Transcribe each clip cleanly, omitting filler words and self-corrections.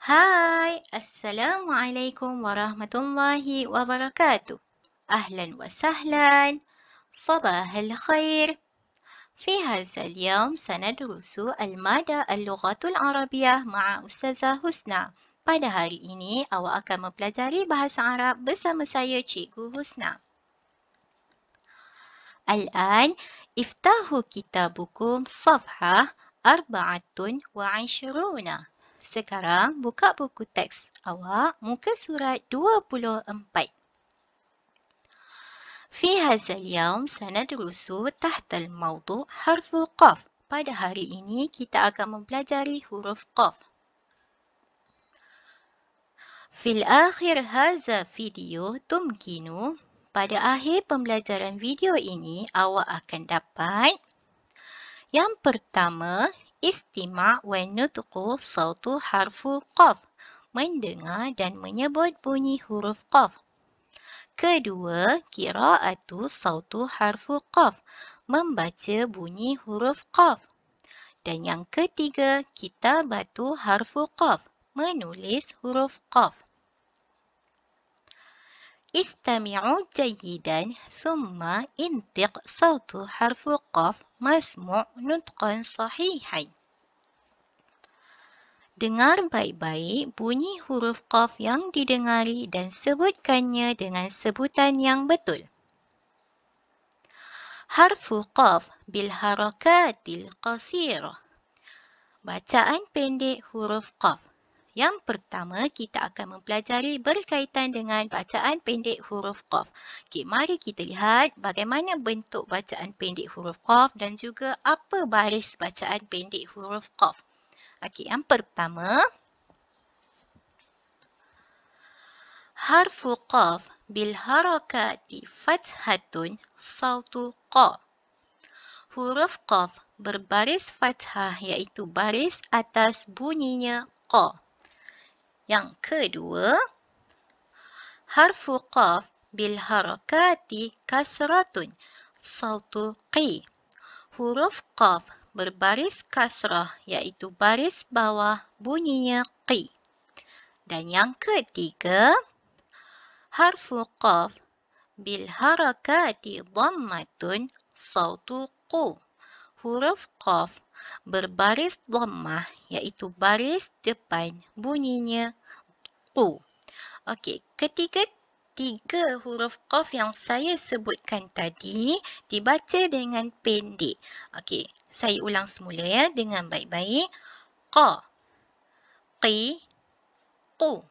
Hai, Assalamualaikum warahmatullahi wabarakatuh. أهلا وسهلا، صباح الخير. في هذا اليوم سندرس المادة اللغة العربية مع Ustazah Husna. Pada hari ini, awak akan mempelajari bahasa Arab bersama saya, Cikgu Husna. الآن افتحوا كتابكم صفحة 24. Sekarang buka buku teks awak muka surat 24. في هذا اليوم سندرس تحت الموضوع حرف قاف. Pada hari ini kita akan mempelajari huruf qaf. في الآخر هذا فيديو تمكن. Pada akhir pembelajaran video ini awak akan dapat yang pertama, istima' wa nutqu sautu harfu qaf. Mendengar dan menyebut bunyi huruf qaf. Kedua, qira'atu sautu harfu qaf. Membaca bunyi huruf qaf. Dan yang ketiga, kitabatu harfu qaf. Menulis huruf qaf. استمعوا جيدا ثم انطق صوت حرف قاف مسموع نطقا صحيحا. Dengar baik-baik bunyi huruf qaf yang didengari dan sebutkannya dengan sebutan yang betul. Harfu qaf bil harakatil qasirah. Bacaan pendek huruf qaf. Yang pertama, kita akan mempelajari berkaitan dengan bacaan pendek huruf qaf. Okey, mari kita lihat bagaimana bentuk bacaan pendek huruf qaf dan juga apa baris bacaan pendek huruf qaf. Okey, yang pertama, harfu qaf bil harakati fathatun sautu qa. Huruf qaf berbaris fathah iaitu baris atas bunyinya qa. Yang kedua, harfu qaf bil harakati kasratun sautu qi. Huruf qaf berbaris kasrah iaitu baris bawah bunyinya qi. Dan yang ketiga, harfu qaf bil harakati dhammatun sautu qu. Huruf qaf berbaris dhammah iaitu baris depan bunyinya qu. Okey, tiga huruf qaf yang saya sebutkan tadi dibaca dengan pendek. Okey, saya ulang semula ya dengan baik-baik. Qa, qi, qu.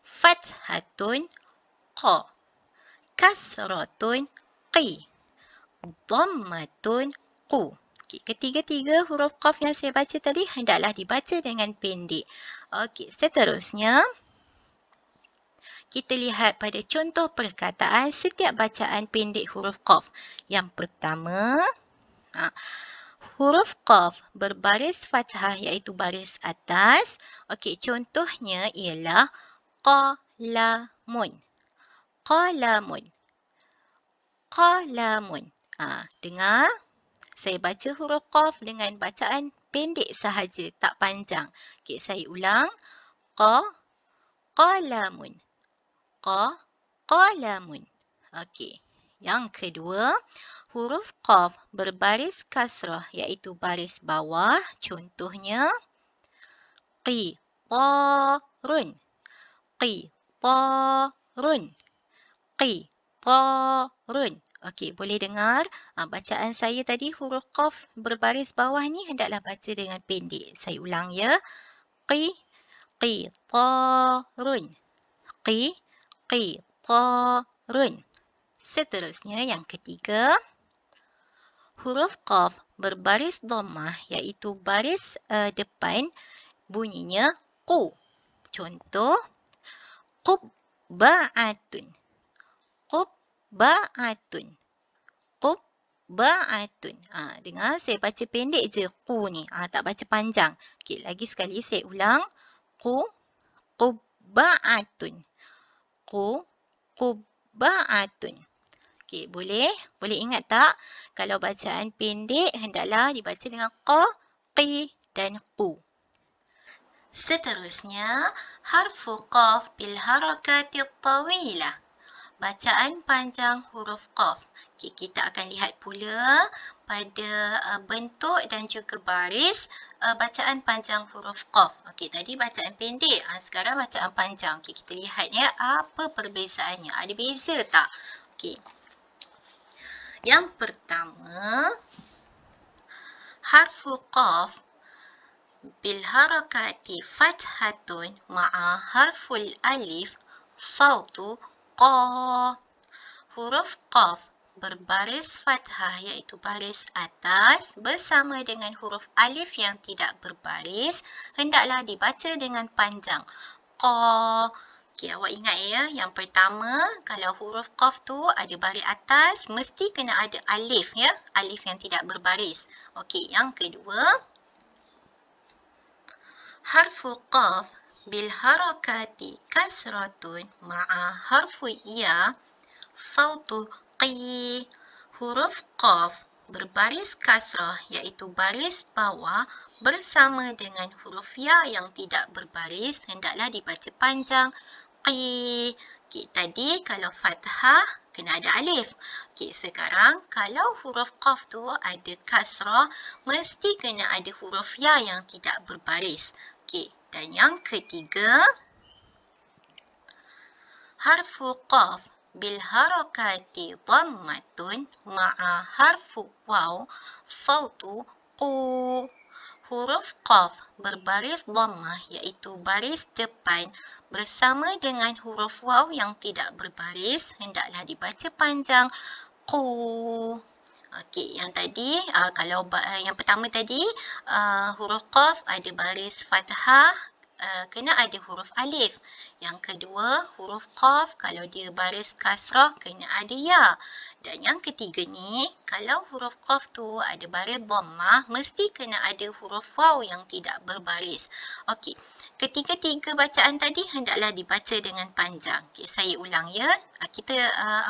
Fathatun qa. Kasratun qi. Dhammatun qu. Okey, ketiga-tiga huruf qaf yang saya baca tadi hendaklah dibaca dengan pendek. Okey, seterusnya kita lihat pada contoh perkataan setiap bacaan pendek huruf qaf. Yang pertama, huruf qaf berbaris fathah iaitu baris atas. Okey, contohnya ialah qalamun. Qalamun. Qalamun. Dengar, saya baca huruf qaf dengan bacaan pendek sahaja, tak panjang. Okey, saya ulang. Qalamun. Qalamun. Okey. Yang kedua, huruf qaf berbaris kasrah iaitu baris bawah. Contohnya qitarun. Qitarun. Qitarun. Okey, boleh dengar bacaan saya tadi huruf qaf berbaris bawah ni hendaklah baca dengan pendek. Saya ulang ya. Qitarun. Qitarun. Seterusnya yang ketiga, huruf qaf berbaris dhammah iaitu baris depan bunyinya qu. Contoh qubba'atun. Qubba'atun. Qubba'atun. Dengar saya baca pendek je qu ni. Tak baca panjang. Okey, lagi sekali saya ulang. Qubba'atun. Qubba'atun. Okey, boleh ingat tak? Kalau bacaan pendek hendaklah dibaca dengan qa, qi dan qu. Seterusnya, harfu qaf bil harakatil tawilah. Bacaan panjang huruf qaf. Okay, kita akan lihat pula pada bentuk dan juga baris bacaan panjang huruf qaf. Okey, tadi bacaan pendek, sekarang bacaan panjang. Okey, kita lihat ya apa perbezaannya. Ada beza tak? Okey. Yang pertama, harfu qaf bil harakati fathatun ma'a harful alif sautu qa. Huruf qaf berbaris fathah iaitu baris atas bersama dengan huruf alif yang tidak berbaris hendaklah dibaca dengan panjang. Qa. Okey, awak ingat ya, yang pertama kalau huruf qaf tu ada baris atas mesti kena ada alif ya, alif yang tidak berbaris. Okey, yang kedua, harfu qaf bil harakati kasratun ma'a harfu ya sautu qi. Huruf qaf berbaris kasrah iaitu baris bawah bersama dengan huruf ya yang tidak berbaris hendaklah dibaca panjang qi. Okey, tadi kalau fathah kena ada alif. Okey, sekarang kalau huruf qaf tu ada kasrah mesti kena ada huruf ya yang tidak berbaris. Okey, dan yang ketiga, harfu qaf bil harakati dhammatun ma'a harfu waw sautu qu. Huruf qaf berbaris dhammah iaitu baris depan bersama dengan huruf waw yang tidak berbaris hendaklah dibaca panjang qu. Okey, yang tadi kalau yang pertama tadi huruf qaf ada baris fathah, kena ada huruf alif. Yang kedua, huruf qaf kalau dia baris kasrah kena ada ya. Dan yang ketiga ni, kalau huruf qaf tu ada baris dhammah, mesti kena ada huruf waw yang tidak berbaris. Okey, ketiga-tiga bacaan tadi hendaklah dibaca dengan panjang. Okey, saya ulang ya.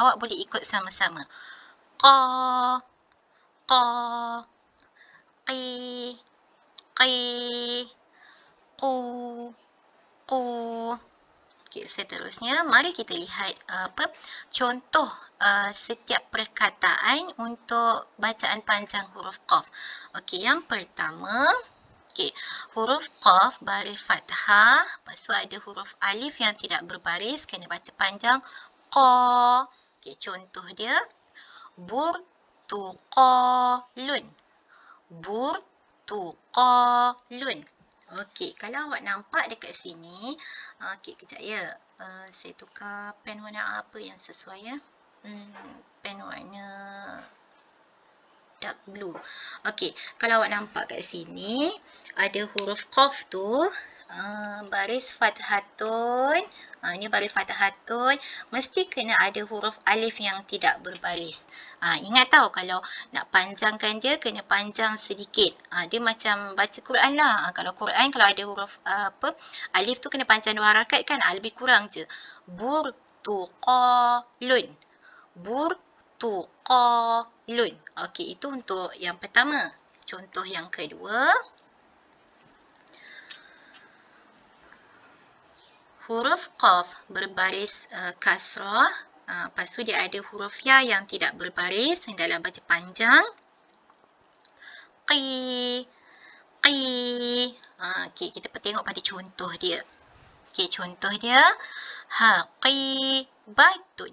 Awak boleh ikut sama-sama. Qa, qa, qi, qi, qu, qu. Okey, seterusnya mari kita lihat contoh setiap perkataan untuk bacaan panjang huruf qaf. Okey, yang pertama, okey, huruf qaf baris fathah, lepas tu ada huruf alif yang tidak berbaris kena baca panjang qa. Okey, contoh dia burtuqalun. Burtuqalun. Okey, kalau awak nampak dekat sini, okey, kejap ya. Saya tukar pen warna apa yang sesuai ya. Pen warna dark blue. Okey, kalau awak nampak kat sini, ada huruf qaf tu, baris fathatun. Ini baris fathatun, mesti kena ada huruf alif yang tidak berbaris. Ingat tahu kalau nak panjangkan dia, kena panjang sedikit. Dia macam baca Quran lah. Kalau Quran, kalau ada huruf alif tu kena panjang 2 harakat kan, lebih kurang je. Burtuqalun. Burtuqalun. Okey, itu untuk yang pertama. Contoh yang kedua, huruf qaf berbaris kasrah, lepas tu dia ada huruf ya yang tidak berbaris, hendaklah baca panjang. Qi, qi. Okey, kita tengok pada contoh dia. Okey, contoh dia haqibatun.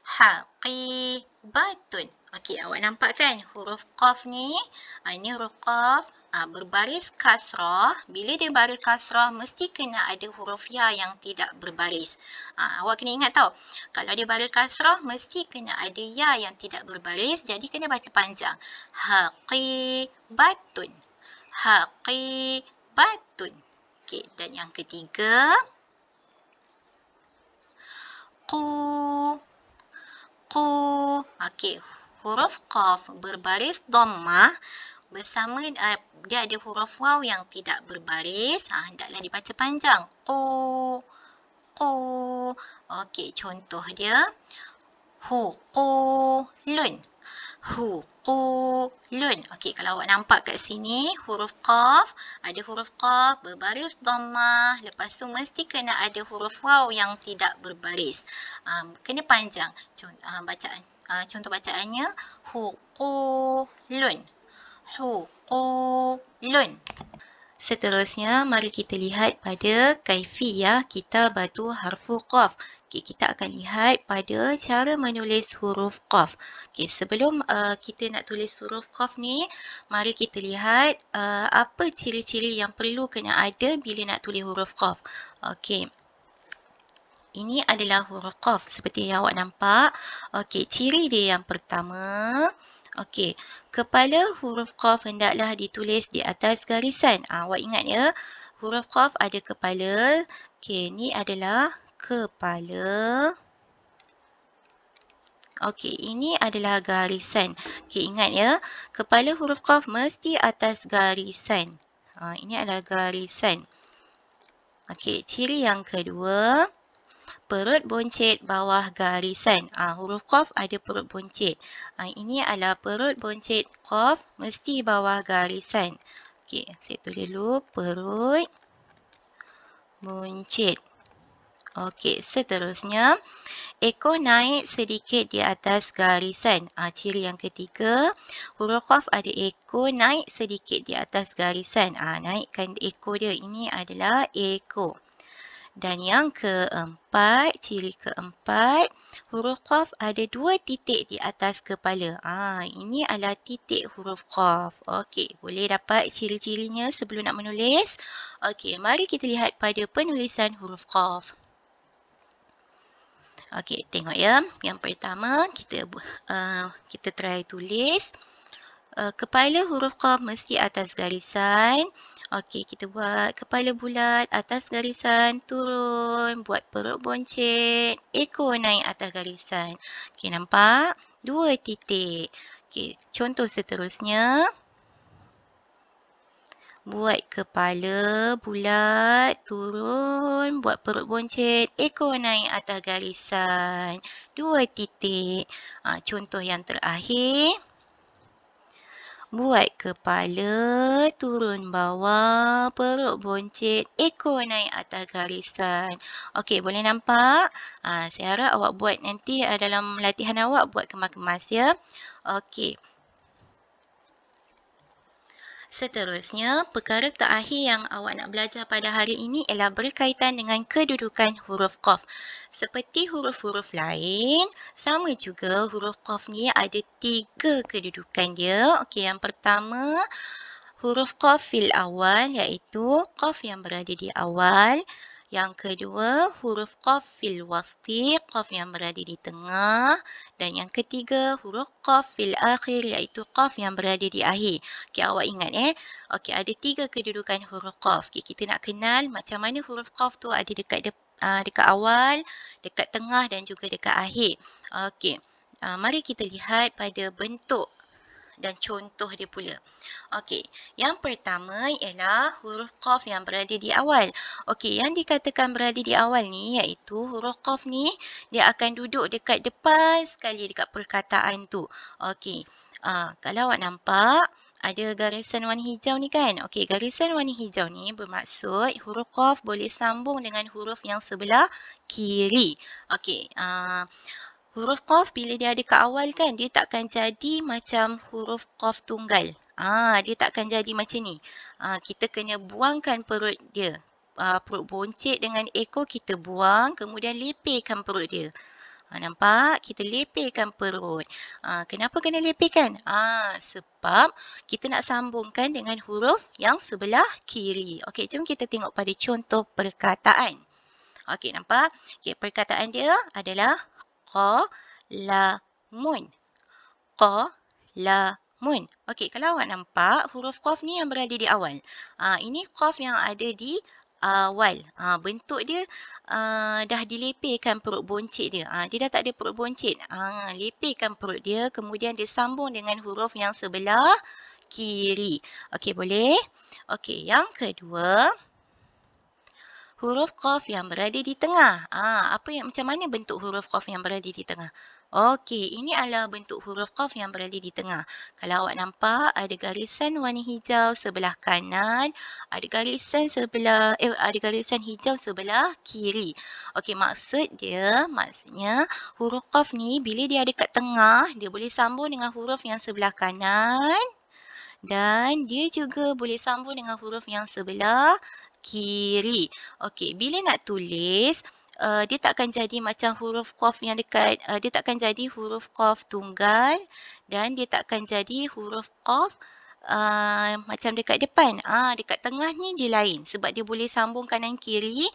Haqibatun. Okey, awak nampak kan huruf qaf ni? Ini huruf qaf berbaris kasrah. Bila dia baris kasrah, mesti kena ada huruf ya yang tidak berbaris. Awak kena ingat tau, kalau dia baris kasrah, mesti kena ada ya yang tidak berbaris. Jadi kena baca panjang. Haqibatun. Haqibatun. Okey, dan yang ketiga, qu. Qu. Okey, huruf qaf berbaris dhammah bersama dia ada huruf waw yang tidak berbaris, hendaklah dibaca panjang. Qu. Qu. Okey, contoh dia huqulun. Huqulun. Okey, kalau awak nampak kat sini huruf qaf, ada huruf qaf berbaris dhammah, lepas tu mesti kena ada huruf waw yang tidak berbaris. Kena panjang. Contoh bacaannya huqulun. Huqulun. Seterusnya, mari kita lihat pada kaifiyah kitabatu harfu qaf. Okay, kita akan lihat pada cara menulis huruf qaf. Okay, sebelum kita nak tulis huruf qaf ni, mari kita lihat apa ciri-ciri yang perlu kena ada bila nak tulis huruf qaf. Okay. Ini adalah huruf qaf seperti yang awak nampak. Okey, ciri dia yang pertama. Okey, kepala huruf qaf hendaklah ditulis di atas garisan. Awak ingat ya, huruf qaf ada kepala. Okey, ni adalah kepala. Okey, ini adalah garisan. Okey, ingat ya, kepala huruf qaf mesti atas garisan. Ini adalah garisan. Okey, ciri yang kedua. Perut buncit bawah garisan. Huruf qaf ada perut buncit. Ini adalah perut buncit qaf mesti bawah garisan. Okey, saya tulis dulu perut buncit. Okey, seterusnya ekor naik sedikit di atas garisan. Ciri yang ketiga, huruf qaf ada ekor naik sedikit di atas garisan. Naikkan ekor dia. Ini adalah ekor. Dan yang keempat, ciri keempat, huruf qaf ada 2 titik di atas kepala. Ini adalah titik huruf qaf. Okey, boleh dapat ciri-cirinya sebelum nak menulis? Okey, mari kita lihat pada penulisan huruf qaf. Okey, tengok ya. Yang pertama, kita try tulis. Kepala huruf qaf mesti atas garisan. Okey, kita buat kepala bulat atas garisan, turun, buat perut buncit, ekor naik atas garisan. Okey, nampak? 2 titik. Okey, contoh seterusnya. Buat kepala bulat, turun, buat perut buncit, ekor naik atas garisan. 2 titik. Contoh yang terakhir. Buat kepala, turun bawah, perut buncit, ekor naik atas garisan. Okey, boleh nampak? Saya harap awak buat nanti dalam latihan awak buat kemas-kemas ya. Okey. Seterusnya, perkara terakhir yang awak nak belajar pada hari ini ialah berkaitan dengan kedudukan huruf qaf. Seperti huruf-huruf lain, sama juga huruf qaf ni ada 3 kedudukan dia. Okey, yang pertama, huruf qaf fil awal iaitu qaf yang berada di awal. Yang kedua, huruf qaf fil wasti, qaf yang berada di tengah. Dan yang ketiga, huruf qaf fil akhir iaitu qaf yang berada di akhir. Okey, awak ingat Okey, ada 3 kedudukan huruf qaf. Okey, kita nak kenal macam mana huruf qaf tu ada dekat awal, dekat tengah dan juga dekat akhir. Okey, mari kita lihat pada bentuk dan contoh dia pula. Okey, yang pertama ialah huruf qaf yang berada di awal. Okey, yang dikatakan berada di awal ni iaitu huruf qaf ni dia akan duduk dekat depan sekali dekat perkataan tu. Okey, kalau awak nampak ada garisan warna hijau ni kan. Okey, garisan warna hijau ni bermaksud huruf qaf boleh sambung dengan huruf yang sebelah kiri. Okey, huruf qaf bila dia ada kat awal kan, dia takkan jadi macam huruf qaf tunggal. Dia takkan jadi macam ni. Kita kena buangkan perut dia. Perut buncit dengan ekor kita buang, kemudian lepaskan perut dia. Nampak? Kita lepaskan perut. Kenapa kena lepaskan? Sebab kita nak sambungkan dengan huruf yang sebelah kiri. Okey, jom kita tengok pada contoh perkataan. Okey, nampak? Okey, perkataan dia adalah qalamun. Qalamun. Okey, kalau awak nampak huruf qaf ni yang berada di awal. Ini qaf yang ada di awal. Bentuk dia dah dilepaskan perut buncit dia. Dia dah tak ada perut buncit. Lepaskan perut dia, kemudian dia sambung dengan huruf yang sebelah kiri. Okey, boleh? Okey, yang kedua. huruf Qaf yang berada di tengah. Macam mana bentuk huruf Qaf yang berada di tengah? Okey, ini adalah bentuk huruf Qaf yang berada di tengah. Kalau awak nampak ada garisan warna hijau sebelah kanan, ada garisan hijau sebelah kiri. Okey, maksudnya huruf Qaf ni bila dia ada kat tengah, dia boleh sambung dengan huruf yang sebelah kanan dan dia juga boleh sambung dengan huruf yang sebelah kiri. Okey, bila nak tulis, dia tak akan jadi macam huruf Qaf yang dekat, dia tak akan jadi huruf Qaf tunggal dan dia tak akan jadi huruf Qaf macam dekat depan. Dekat tengah ni dia lain sebab dia boleh sambung kanan kiri.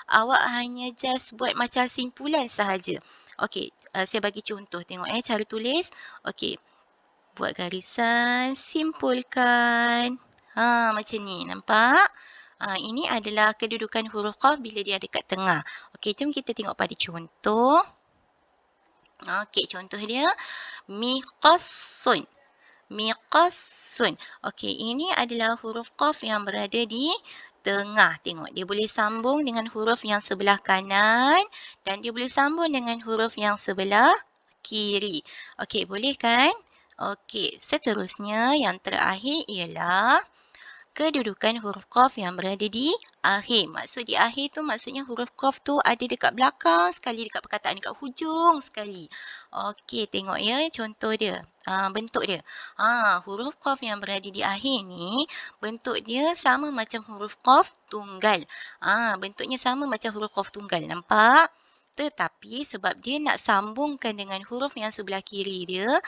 Awak hanya just buat macam simpulan sahaja. Okey, saya bagi contoh, tengok cara tulis. Okey, buat garisan, simpulkan. Macam ni, nampak? Ini adalah kedudukan huruf Qaf bila dia ada kat tengah. Okey, jom kita tengok pada contoh. Okey, contoh dia miqassun. Miqassun. Okey, ini adalah huruf Qaf yang berada di tengah. Tengok, dia boleh sambung dengan huruf yang sebelah kanan dan dia boleh sambung dengan huruf yang sebelah kiri. Okey, boleh kan? Okey, seterusnya yang terakhir ialah kedudukan huruf Qaf yang berada di akhir. Maksud di akhir tu maksudnya huruf Qaf tu ada dekat belakang sekali, dekat perkataan dekat hujung sekali. Okey, tengok ya contoh dia. Bentuk dia. Huruf Qaf yang berada di akhir ni bentuk dia sama macam huruf Qaf tunggal. Bentuknya sama macam huruf Qaf tunggal. Nampak? Tetapi sebab dia nak sambungkan dengan huruf yang sebelah kiri dia,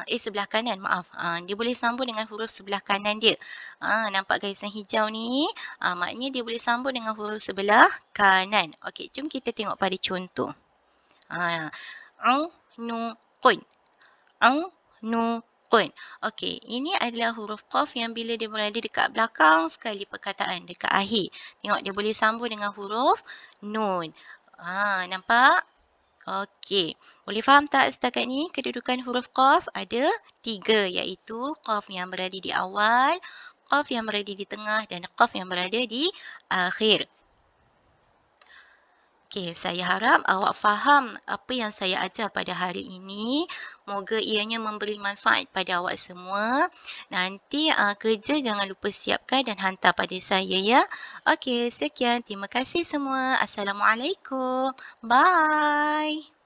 sebelah kanan, maaf. Dia boleh sambung dengan huruf sebelah kanan dia. Nampak garisan hijau ni? Maknanya dia boleh sambung dengan huruf sebelah kanan. Okey, jom kita tengok pada contoh. Nuqun. Nuqun. Okey, ini adalah huruf Qaf yang bila dia berada dekat belakang sekali perkataan, dekat akhir. Tengok, dia boleh sambung dengan huruf Nun. Nampak? Okey. Boleh faham tak setakat ni? Kedudukan huruf Qaf ada 3 iaitu Qaf yang berada di awal, Qaf yang berada di tengah dan Qaf yang berada di akhir. Okey, saya harap awak faham apa yang saya ajar pada hari ini. Moga ianya memberi manfaat pada awak semua. Nanti kerja jangan lupa siapkan dan hantar pada saya ya. Okey, sekian. Terima kasih semua. Assalamualaikum. Bye.